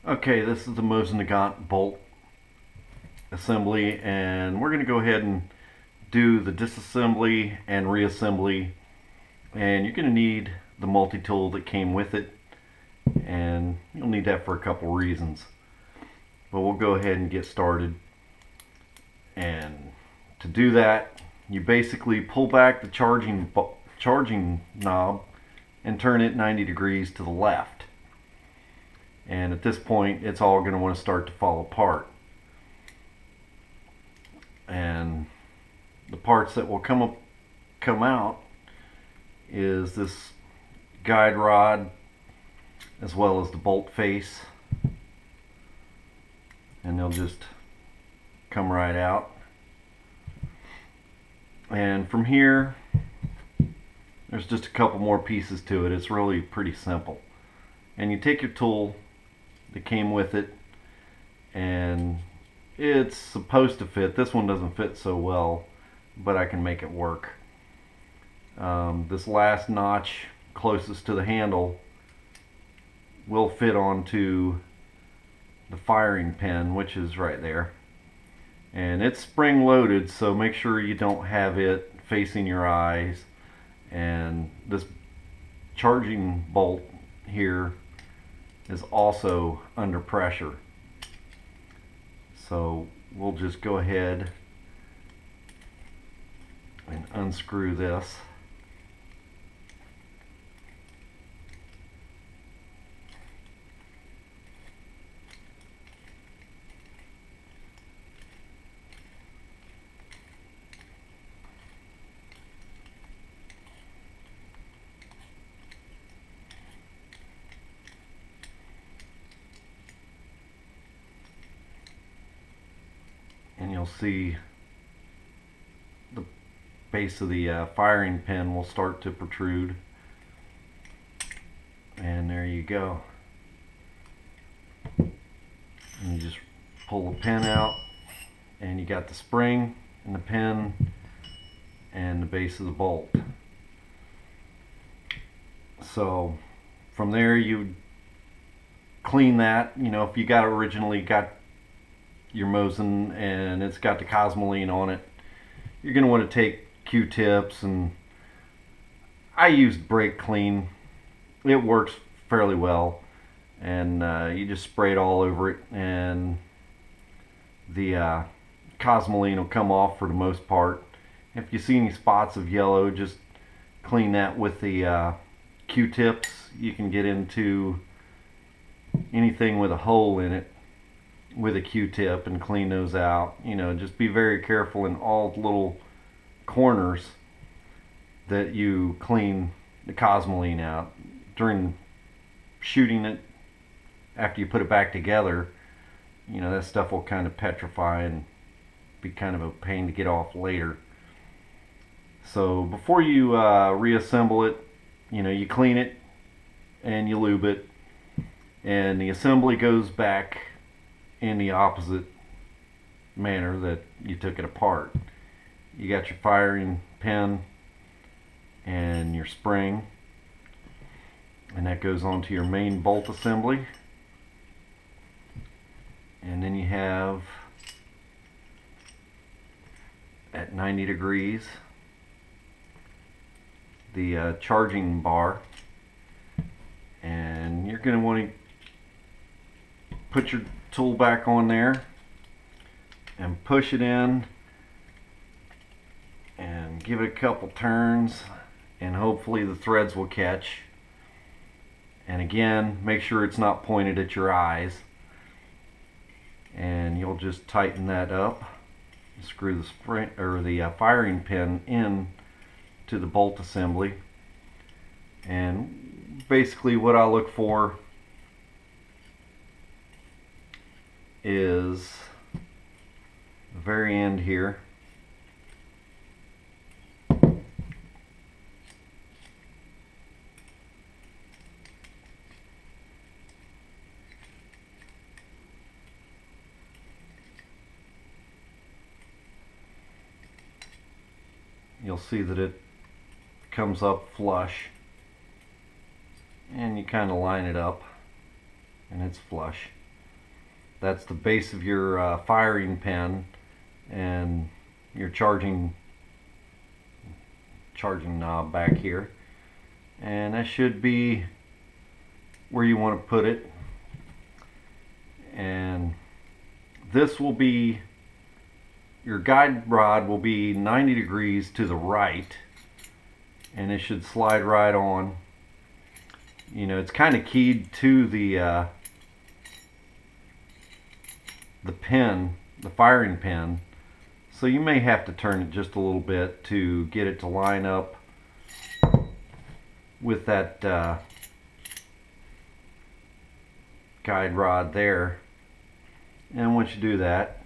Okay, this is the Mosin Nagant Bolt assembly, and we're going to go ahead and do the disassembly and reassembly. And you're going to need the multi-tool that came with it, and you'll need that for a couple reasons. But we'll go ahead and get started. And to do that, you basically pull back the charging knob and turn it 90 degrees to the left. And at this point, it's all going to want to start to fall apart. And the parts that will come out is this guide rod, as well as the bolt face, and they'll just come right out. And from here, there's just a couple more pieces to it. It's really pretty simple. And you take your tool that came with it, and it's supposed to fit. This one doesn't fit so well, but I can make it work. This last notch closest to the handle will fit onto the firing pin, which is right there. And it's spring loaded, so make sure you don't have it facing your eyes. And this charging bolt here is also under pressure. So we'll just go ahead and unscrew this. And you'll see the base of the firing pin will start to protrude. And there you go. And you just pull the pin out, and you got the spring and the pin and the base of the bolt. So from there, you clean that. You know, if you originally got your Mosin and it's got the cosmoline on it, you're going to want to take Q-tips, and I used brake clean. It works fairly well, and you just spray it all over it, and the cosmoline will come off for the most part. If you see any spots of yellow, just clean that with the Q-tips. You can get into anything with a hole in it with a Q-tip and clean those out. You know, just be very careful in all the little corners that you clean the cosmoline out. During shooting it, after you put it back together, you know, that stuff will kind of petrify and be kind of a pain to get off later. So before you reassemble it, you know, you clean it and you lube it, and the assembly goes back in the opposite manner that you took it apart. You got your firing pin and your spring, and that goes onto your main bolt assembly. And then you have, at 90 degrees, the charging bar, and you're going to want to put your tool back on there and push it in and give it a couple turns, and hopefully the threads will catch. And again, make sure it's not pointed at your eyes, and you'll just tighten that up. Screw the spring or the firing pin in to the bolt assembly. And basically what I look for is the very end here. You'll see that it comes up flush, and you kind of line it up and it's flush. That's the base of your firing pin, and your charging knob back here, and that should be where you want to put it. And this will be, your guide rod will be 90 degrees to the right, and it should slide right on. You know, it's kind of keyed to the pin, the firing pin, so you may have to turn it just a little bit to get it to line up with that guide rod there. And once you do that,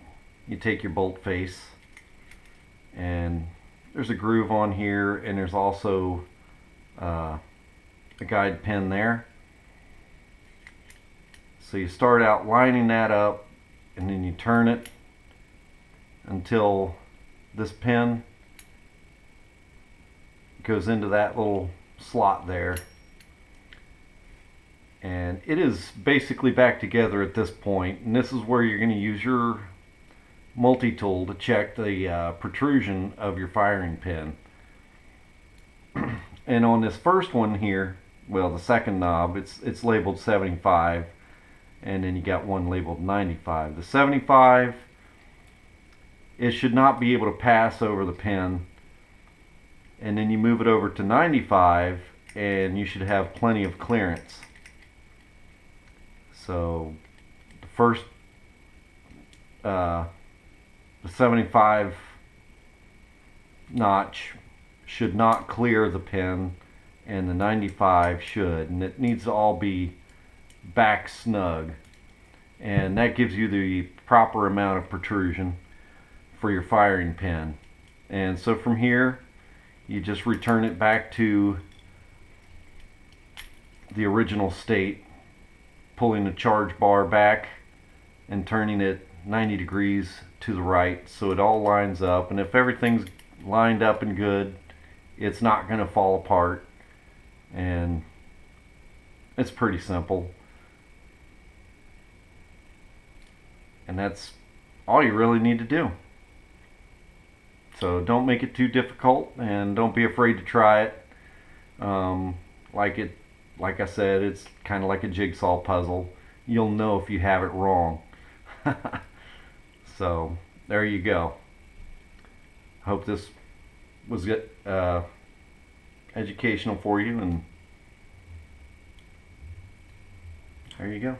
you take your bolt face, and there's a groove on here, and there's also a guide pin there. So you start out lining that up, and then you turn it until this pin goes into that little slot there, and it is basically back together at this point. And this is where you're going to use your multi-tool to check the protrusion of your firing pin. And on this first one here, well, the second knob, it's labeled 75, and then you got one labeled 95. The 75, it should not be able to pass over the pin, and then you move it over to 95, and you should have plenty of clearance. So the first, the 75 notch should not clear the pin, and the 95 should, and it needs to all be back snug, and that gives you the proper amount of protrusion for your firing pin. And so from here, you just return it back to the original state, pulling the charge bar back and turning it 90 degrees to the right so it all lines up. And if everything's lined up and good, it's not going to fall apart, and it's pretty simple. And that's all you really need to do. So don't make it too difficult, and don't be afraid to try it. Like I said, it's kind of like a jigsaw puzzle. You'll know if you have it wrong. So there you go. Hope this was good, educational for you, and there you go.